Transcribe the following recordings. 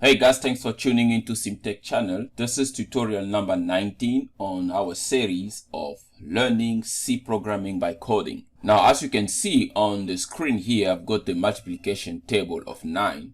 Hey guys, thanks for tuning into CMTEQ channel. This is tutorial number 19 on our series of learning C programming by coding. Now, as you can see on the screen here, I've got the multiplication table of 9.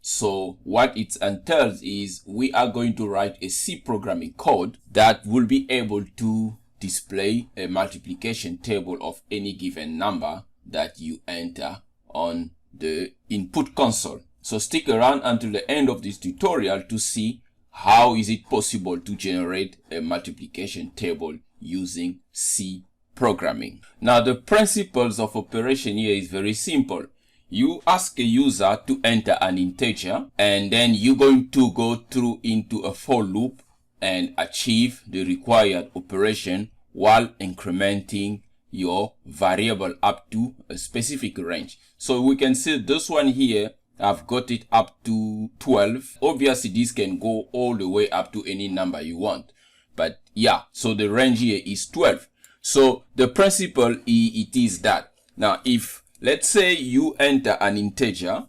So what it entails is we are going to write a C programming code that will be able to display a multiplication table of any given number that you enter on the input console. So stick around until the end of this tutorial to see how is it possible to generate a multiplication table using C programming. Now the principles of operation here is very simple. You ask a user to enter an integer and then you're going to go through into a for loop and achieve the required operation while incrementing your variable up to a specific range. So we can see this one here, I've got it up to 12. Obviously, this can go all the way up to any number you want. But yeah, so the range here is 12. So the principle it is that. Now, if let's say you enter an integer.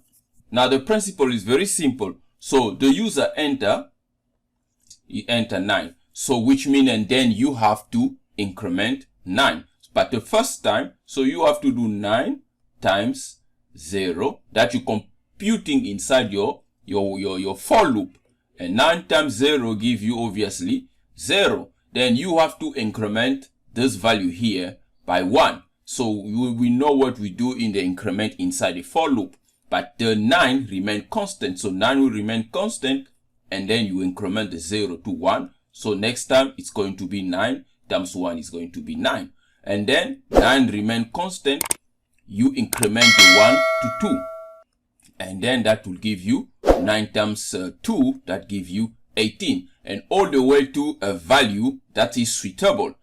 Now, the principle is very simple. So the user you enter 9. So which means, and then you have to increment 9. But the first time, so you have to do 9 times 0 that you computing inside your for loop, and 9 times 0 give you obviously 0. Then you have to increment this value here by 1. So we know what we do in the increment inside the for loop, but the 9 remain constant. So 9 will remain constant, and then you increment the 0 to 1. So next time it's going to be 9 times 1 is going to be 9, and then 9 remain constant. You increment the 1 to 2. And then that will give you 9 times 2, that give you 18. And all the way to a value that is suitable.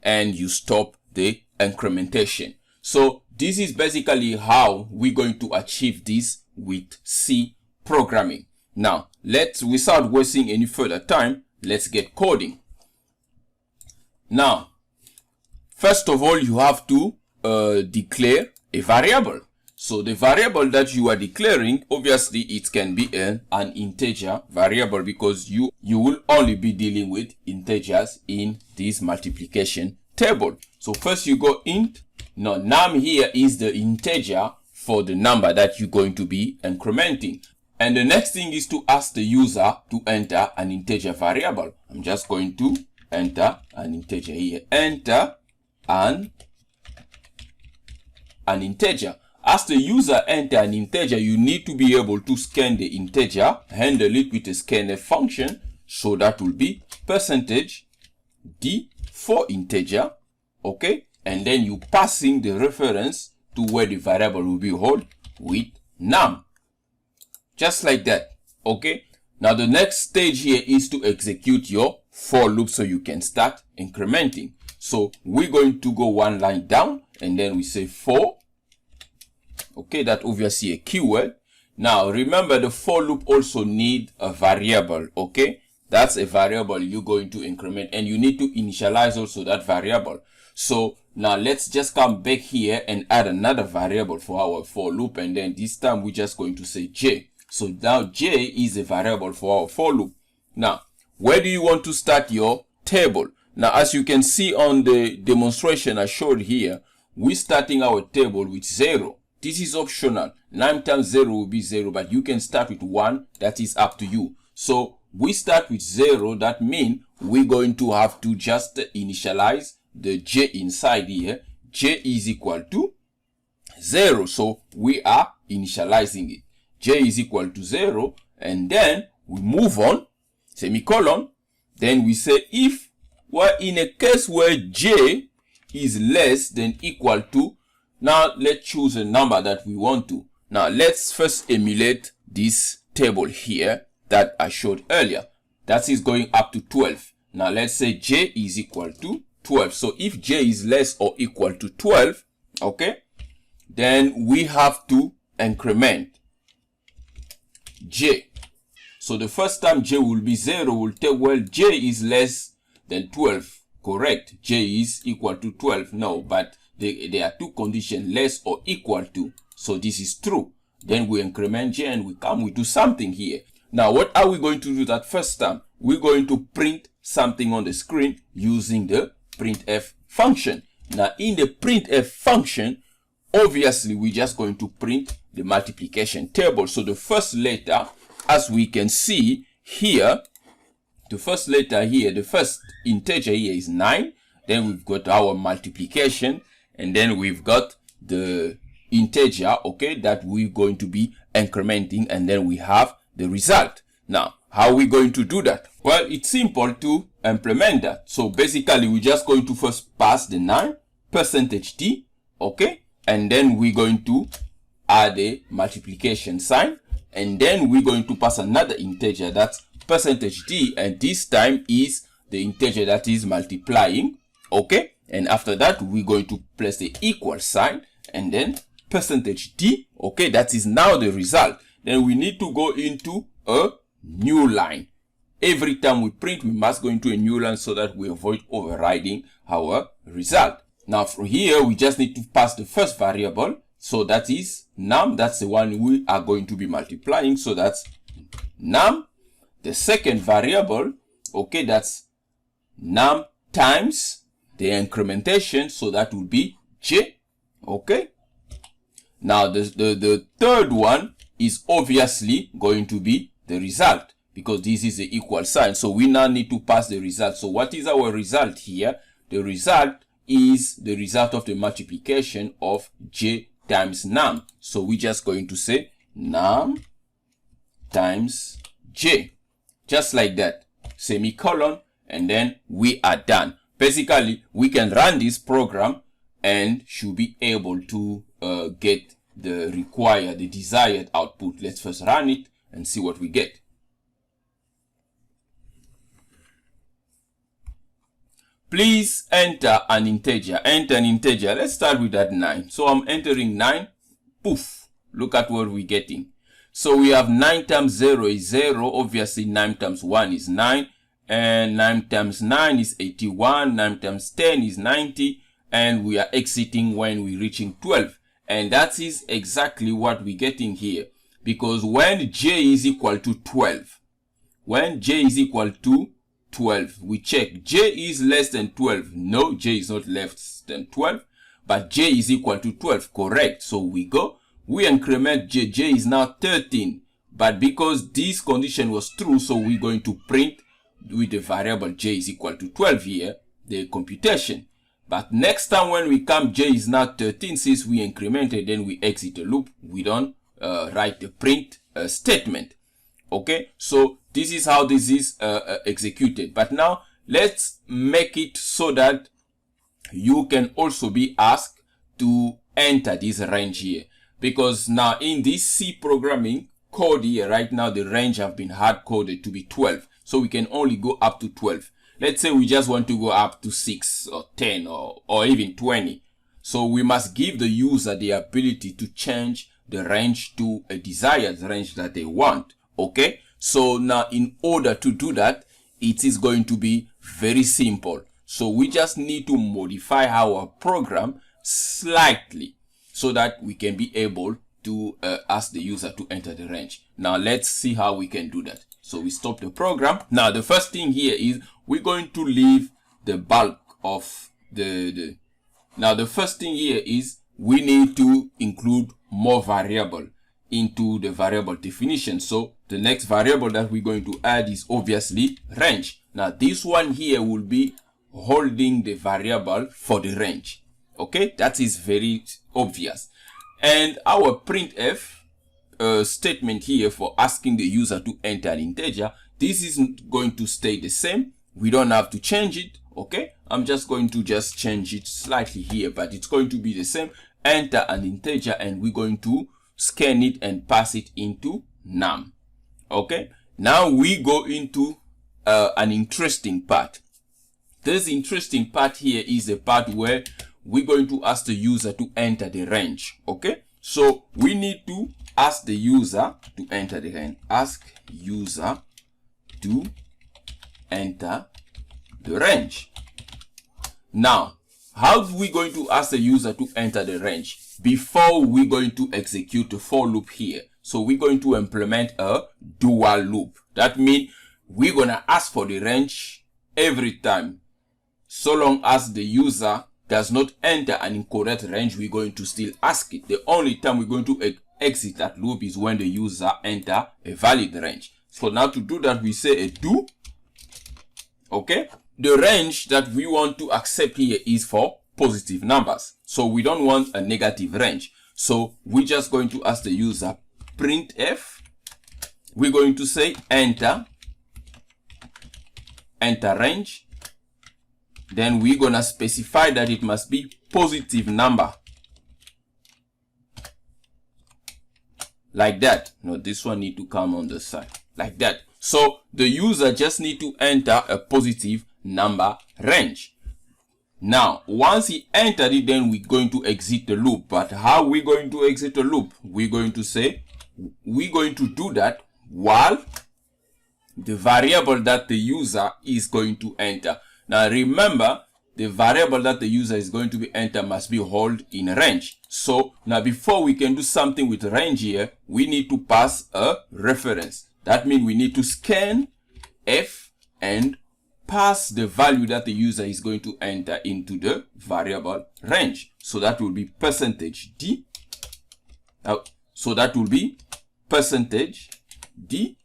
And you stop the incrementation. So this is basically how we're going to achieve this with C programming. Now, without wasting any further time, let's get coding. Now, first of all, you have to declare a variable. So the variable that you are declaring, obviously it can be an integer variable because you will only be dealing with integers in this multiplication table. So first you go int. Now num here is the integer for the number that you're going to be incrementing. And the next thing is to ask the user to enter an integer variable. I'm just going to enter an integer here. Enter an integer. As the user enter an integer, you need to be able to scan the integer, handle it with a scanf function. So that will be %d for integer. Okay. And then you passing the reference to where the variable will be held with num. Just like that. Okay. Now the next stage here is to execute your for loop so you can start incrementing. So we're going to go one line down and then we say for. Okay, that obviously a keyword. Now remember the for loop also need a variable. Okay, that's a variable you're going to increment, and you need to initialize also that variable. So now let's just come back here and add another variable for our for loop, and then this time we're just going to say j. So now j is a variable for our for loop. Now where do you want to start your table? Now as you can see on the demonstration I showed here, we're starting our table with 0. This is optional. 9 times 0 will be 0, but you can start with 1. That is up to you. So we start with 0. That means we're going to have to just initialize the j inside here. J is equal to 0. So we are initializing it. J is equal to 0. And then we move on, semicolon. Then we say if we're in a case where j is less than equal to. Now let's choose a number that we want to. Now let's first emulate this table here that I showed earlier. That is going up to 12. Now let's say j is equal to 12. So if j is less or equal to 12, okay, then we have to increment j. So the first time j will be 0, we'll tell, well, j is less than 12. Correct. J is equal to 12. No, but there are two conditions, less or equal to. So this is true. Then we increment j and we do something here. Now, what are we going to do that first time? We're going to print something on the screen using the printf function. Now, in the printf function, obviously, we're just going to print the multiplication table. So the first letter, as we can see here, the first letter here, the first integer here is 9. Then we've got our multiplication, and then we've got the integer, okay, that we're going to be incrementing, and then we have the result. Now, how are we going to do that? Well, it's simple to implement that. So basically, we're just going to first pass the 9 %d, okay, and then we're going to add a multiplication sign, and then we're going to pass another integer that's %d, and this time is the integer that is multiplying, okay, and after that we're going to place the equal sign and then %d, okay, that is now the result. Then we need to go into a new line. Every time we print, we must go into a new line so that we avoid overriding our result. Now from here, we just need to pass the first variable. So that is num, that's the one we are going to be multiplying. So that's num. The second variable, okay, that's num times the incrementation. So that will be j, okay. Now the third one is obviously going to be the result, because this is the equal sign. So we now need to pass the result. So what is our result here? The result is the result of the multiplication of j times num. So we're just going to say num times j, just like that, semicolon, and then we are done. Basically, we can run this program and should be able to get the desired output. Let's first run it and see what we get. Please enter an integer. Enter an integer. Let's start with that 9. So I'm entering 9. Poof. Look at what we're getting. So we have 9 times 0 is 0. Obviously, 9 times 1 is 9. And 9 times 9 is 81. 9 times 10 is 90. And we are exiting when we're reaching 12. And that is exactly what we're getting here. Because when j is equal to 12, when j is equal to 12, we check j is less than 12. No, j is not less than 12, but j is equal to 12, correct. So we go, we increment j, j is now 13, but because this condition was true, so we're going to print with the variable j is equal to 12 here, the computation. But next time when we come, j is now 13, since we incremented, then we exit the loop, we don't write the print statement. Okay, so this is how this is executed. But now let's make it so that you can also be asked to enter this range here, because now in this C programming code here right now, the range have been hard coded to be 12, so we can only go up to 12. Let's say we just want to go up to 6 or 10 or even 20. So we must give the user the ability to change the range to a desired range that they want. Okay, so now in order to do that, it is going to be very simple. So we just need to modify our program slightly so that we can be able to ask the user to enter the range. Now let's see how we can do that. So we stop the program. Now the first thing here is we're going to leave the bulk of now the first thing here is we need to include more variable into the variable definition. So the next variable that we're going to add is obviously range. Now this one here will be holding the variable for the range. Okay, that is very obvious. And our printf statement here for asking the user to enter an integer, this is going to stay the same. We don't have to change it. Okay, I'm just going to change it slightly here, but it's going to be the same. Enter an integer, and we're going to scan it and pass it into num. Okay, now we go into an interesting part. This interesting part here is the part where we're going to ask the user to enter the range. Okay, so we need to ask the user to enter the range. Ask user to enter the range. Now, how are we going to ask the user to enter the range before we're going to execute the for loop here? So we're going to implement a do while loop. That means we're going to ask for the range every time. So long as the user does not enter an incorrect range, we're going to still ask it. The only time we're going to exit that loop is when the user enter a valid range. So now to do that, we say a do. Okay. The range that we want to accept here is for positive numbers. So we don't want a negative range. So we're just going to ask the user printf. We're going to say enter range. Then we're gonna specify that it must be positive number. Like that. No, this one need to come on the side. Like that. So the user just need to enter a positive number range. Now, once he entered it, then we're going to exit the loop. But how we going to exit the loop? We're going to say, we're going to do that while the variable that the user is going to enter. Now remember, the variable that the user is going to be enter must be held in range. So now before we can do something with range here, we need to pass a reference. That means we need to scan F and pass the value that the user is going to enter into the variable range. So that will be %d. So that will be %d.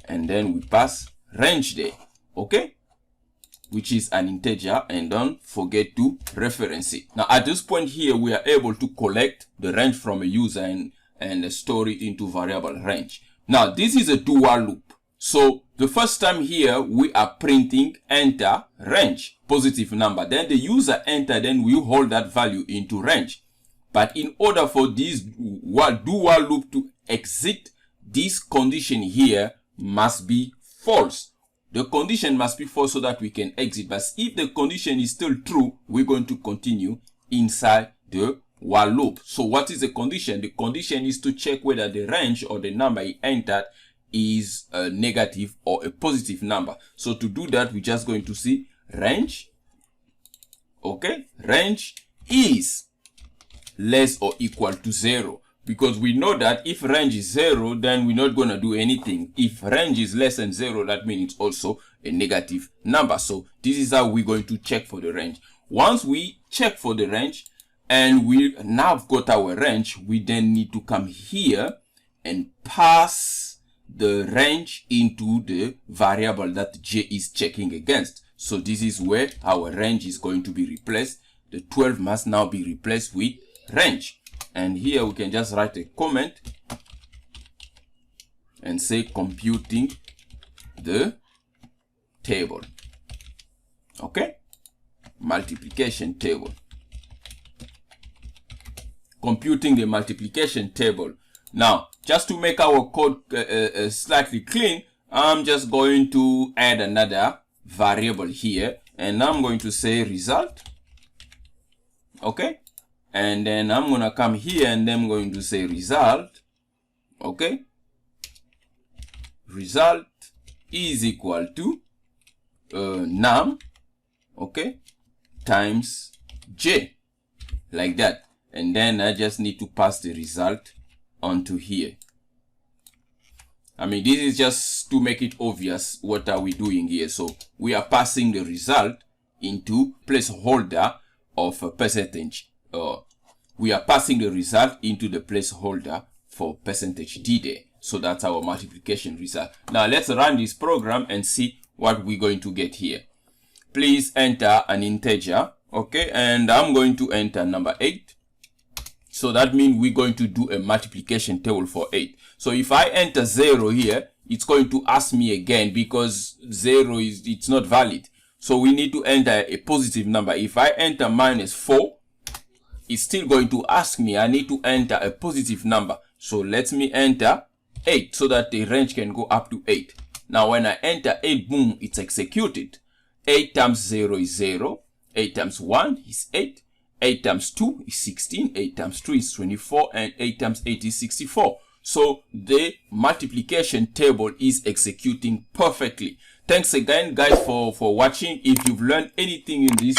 And then we pass range there. Okay. Which is an integer, and don't forget to reference it. Now at this point here, we are able to collect the range from a user and store it into variable range. Now this is a do while loop. So the first time here, we are printing enter range, positive number. Then the user enter, then we hold that value into range. But in order for this do while loop to exit, this condition here must be false. The condition must be false so that we can exit. But if the condition is still true, we're going to continue inside the while loop. So what is the condition? The condition is to check whether the range or the number he entered is a negative or a positive number. So to do that, we're just going to see range. Okay, range is less or equal to 0. Because we know that if range is 0, then we're not going to do anything. If range is less than 0, that means it's also a negative number. So this is how we're going to check for the range. Once we check for the range and we now got our range, we then need to come here and pass the range into the variable that J is checking against. So this is where our range is going to be replaced. The 12 must now be replaced with range. And here we can just write a comment and say computing the table. Okay, multiplication table. Computing the multiplication table. Now, just to make our code slightly clean, I'm just going to add another variable here, and I'm going to say result. Okay. And then I'm going to come here and then I'm going to say result. Okay. Result is equal to num. Okay. Times J. Like that. And then I just need to pass the result onto here. I mean, this is just to make it obvious what are we doing here. So we are passing the result into placeholder of a percentage. We are passing the result into the placeholder for %d there. So that's our multiplication result. Now let's run this program and see what we're going to get here. Please enter an integer. Okay, and I'm going to enter number 8. So that means we're going to do a multiplication table for 8. So if I enter 0 here, it's going to ask me again because 0 it's not valid. So we need to enter a positive number. If I enter -4, it's still going to ask me. I need to enter a positive number. So let me enter 8 so that the range can go up to 8. Now when I enter 8, boom, it's executed. 8 times 0 is 0. 8 times 1 is 8. 8 times 2 is 16. 8 times 3 is 24. And 8 times 8 is 64. So the multiplication table is executing perfectly. Thanks again, guys, for watching. If you've learned anything in this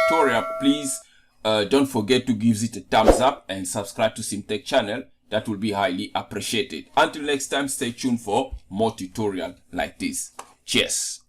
tutorial, please don't forget to give it a thumbs up and subscribe to CMTEQ channel. that will be highly appreciated. Until next time, stay tuned for more tutorial like this. Cheers.